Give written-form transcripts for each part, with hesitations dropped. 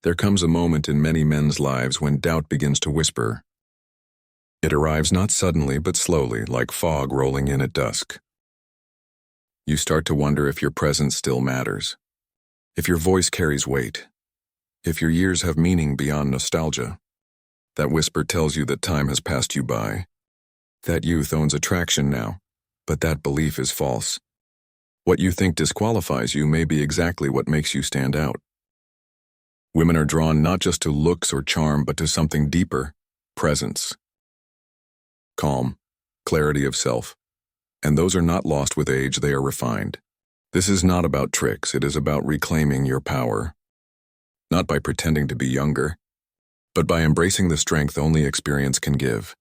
There comes a moment in many men's lives when doubt begins to whisper. It arrives not suddenly but slowly, like fog rolling in at dusk. You start to wonder if your presence still matters, if your voice carries weight, if your years have meaning beyond nostalgia. That whisper tells you that time has passed you by. That youth owns attraction now, but that belief is false. What you think disqualifies you may be exactly what makes you stand out. Women are drawn not just to looks or charm, but to something deeper: presence, calm, clarity of self. And those are not lost with age, they are refined. This is not about tricks, it is about reclaiming your power. Not by pretending to be younger, but by embracing the strength only experience can give.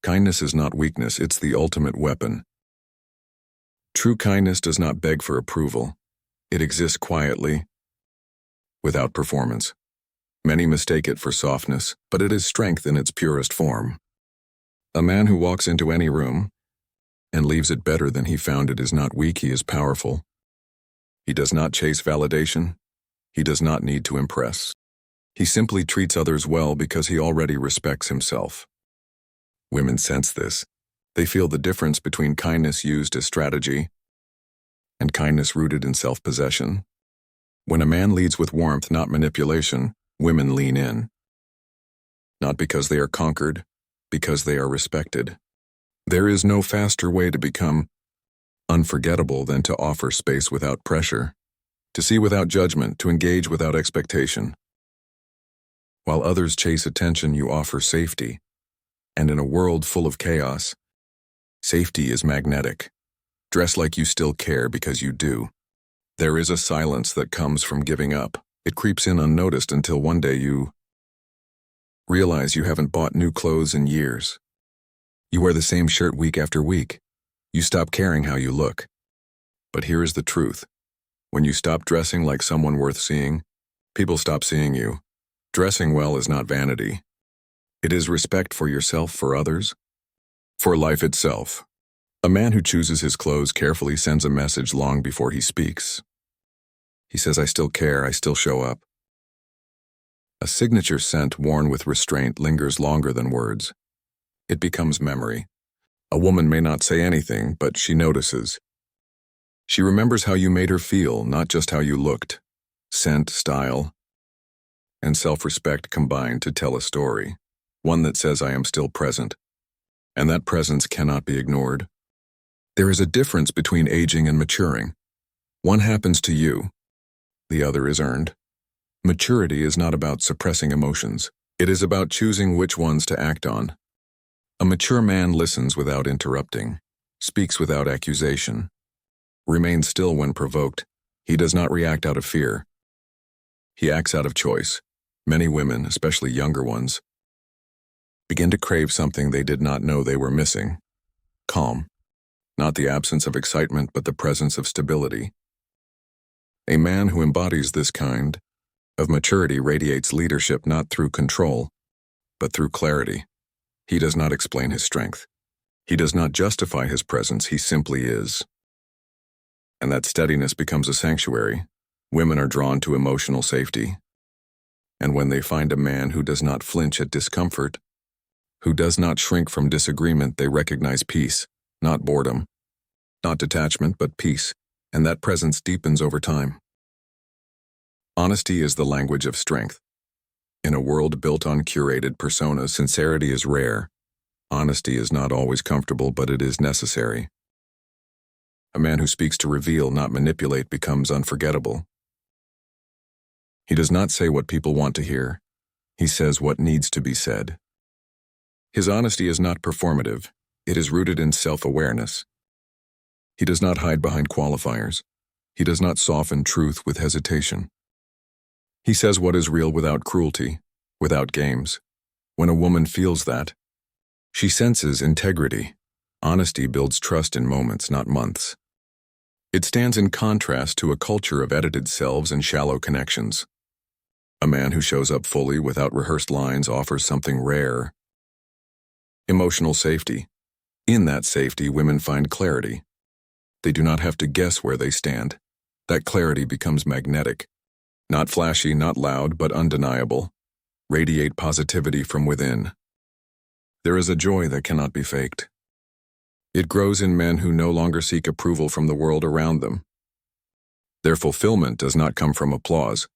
Kindness is not weakness, it's the ultimate weapon. True kindness does not beg for approval. It exists quietly, without performance. Many mistake it for softness, but it is strength in its purest form. A man who walks into any room and leaves it better than he found it is not weak, he is powerful. He does not chase validation. He does not need to impress. He simply treats others well because he already respects himself. Women sense this. They feel the difference between kindness used as strategy and kindness rooted in self-possession. When a man leads with warmth, not manipulation, women lean in. Not because they are conquered, because they are respected. There is no faster way to become unforgettable than to offer space without pressure, to see without judgment, to engage without expectation. While others chase attention, you offer safety. And in a world full of chaos, safety is magnetic. Dress like you still care because you do. There is a silence that comes from giving up. It creeps in unnoticed until one day you realize you haven't bought new clothes in years. You wear the same shirt week after week. You stop caring how you look. But here is the truth. When you stop dressing like someone worth seeing, people stop seeing you. Dressing well is not vanity. It is respect for yourself, for others, for life itself. A man who chooses his clothes carefully sends a message long before he speaks. He says, "I still care, I still show up." A signature scent worn with restraint lingers longer than words. It becomes memory. A woman may not say anything, but she notices. She remembers how you made her feel, not just how you looked. Scent, style, and self-respect combine to tell a story. One that says, "I am still present." And that presence cannot be ignored. There is a difference between aging and maturing. One happens to you. The other is earned. Maturity is not about suppressing emotions. It is about choosing which ones to act on. A mature man listens without interrupting, speaks without accusation, remains still when provoked. He does not react out of fear. He acts out of choice. Many women, especially younger ones, begin to crave something they did not know they were missing. Calm. Not the absence of excitement, but the presence of stability. A man who embodies this kind of maturity radiates leadership not through control, but through clarity. He does not explain his strength. He does not justify his presence, he simply is. And that steadiness becomes a sanctuary. Women are drawn to emotional safety. And when they find a man who does not flinch at discomfort, who does not shrink from disagreement, they recognize peace, not boredom, not detachment, but peace, and that presence deepens over time. Honesty is the language of strength. In a world built on curated personas, sincerity is rare. Honesty is not always comfortable, but it is necessary. A man who speaks to reveal, not manipulate, becomes unforgettable. He does not say what people want to hear. He says what needs to be said. His honesty is not performative. It is rooted in self-awareness. He does not hide behind qualifiers. He does not soften truth with hesitation. He says what is real without cruelty, without games. When a woman feels that, she senses integrity. Honesty builds trust in moments, not months. It stands in contrast to a culture of edited selves and shallow connections. A man who shows up fully without rehearsed lines offers something rare: emotional safety. In that safety, women find clarity. They do not have to guess where they stand. That clarity becomes magnetic. Not flashy, not loud, but undeniable. Radiate positivity from within. There is a joy that cannot be faked. It grows in men who no longer seek approval from the world around them. Their fulfillment does not come from applause.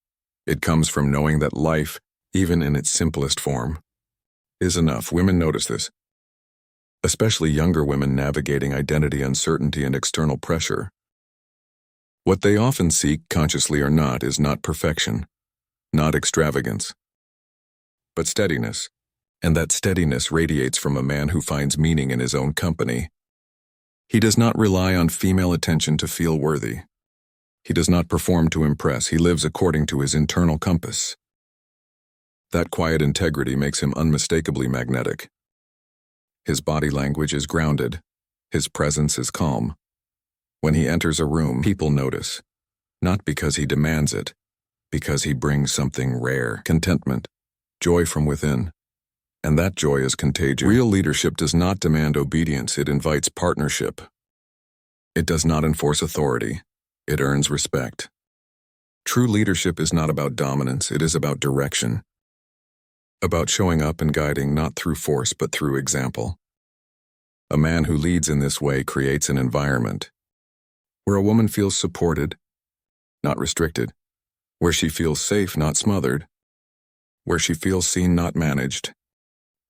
It comes from knowing that life, even in its simplest form, is enough. Women notice this, especially younger women navigating identity uncertainty and external pressure. What they often seek, consciously or not, is not perfection, not extravagance, but steadiness. And that steadiness radiates from a man who finds meaning in his own company. He does not rely on female attention to feel worthy. He does not perform to impress. He lives according to his internal compass. That quiet integrity makes him unmistakably magnetic. His body language is grounded. His presence is calm. When he enters a room, people notice, not because he demands it, because he brings something rare, contentment, joy from within. And that joy is contagious. Real leadership does not demand obedience, it invites partnership. It does not enforce authority, it earns respect. True leadership is not about dominance, it is about direction. About showing up and guiding not through force but through example. A man who leads in this way creates an environment where a woman feels supported, not restricted, where she feels safe, not smothered, where she feels seen, not managed.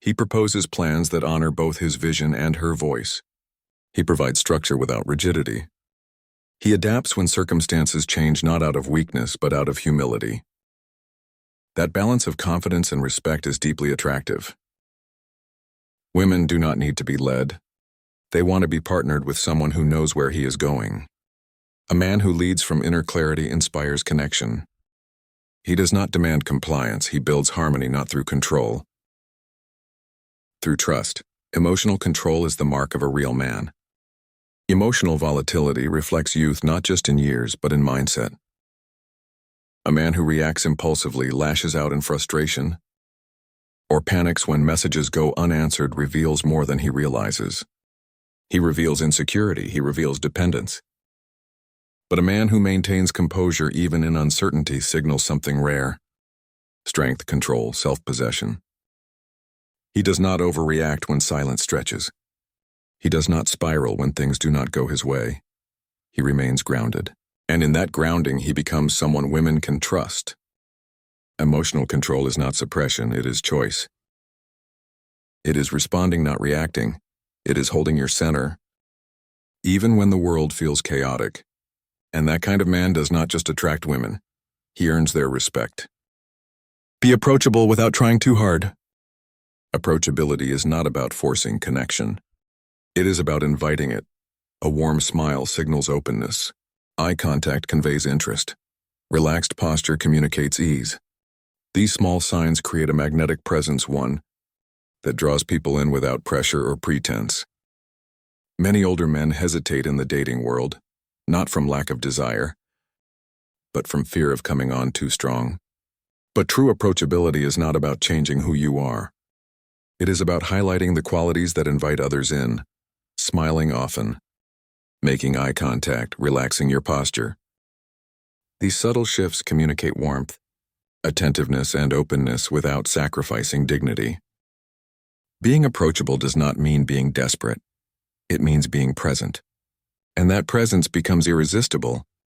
He proposes plans that honor both his vision and her voice. He provides structure without rigidity. He adapts when circumstances change, not out of weakness but out of humility. That balance of confidence and respect is deeply attractive. Women do not need to be led. They want to be partnered with someone who knows where he is going. A man who leads from inner clarity inspires connection. He does not demand compliance, he builds harmony not through control. Through trust. Emotional control is the mark of a real man. Emotional volatility reflects youth not just in years but in mindset. A man who reacts impulsively, lashes out in frustration, or panics when messages go unanswered reveals more than he realizes. He reveals insecurity, he reveals dependence. But a man who maintains composure even in uncertainty signals something rare: strength, control, self-possession. He does not overreact when silence stretches. He does not spiral when things do not go his way. He remains grounded. And in that grounding, he becomes someone women can trust. Emotional control is not suppression, it is choice. It is responding, not reacting. It is holding your center, even when the world feels chaotic. And that kind of man does not just attract women. He earns their respect. Be approachable without trying too hard. Approachability is not about forcing connection. It is about inviting it. A warm smile signals openness. Eye contact conveys interest. Relaxed posture communicates ease. These small signs create a magnetic presence, one that draws people in without pressure or pretense. Many older men hesitate in the dating world, not from lack of desire, but from fear of coming on too strong. But true approachability is not about changing who you are. It is about highlighting the qualities that invite others in, smiling often, making eye contact, relaxing your posture. These subtle shifts communicate warmth, attentiveness, and openness without sacrificing dignity. Being approachable does not mean being desperate. It means being present. And that presence becomes irresistible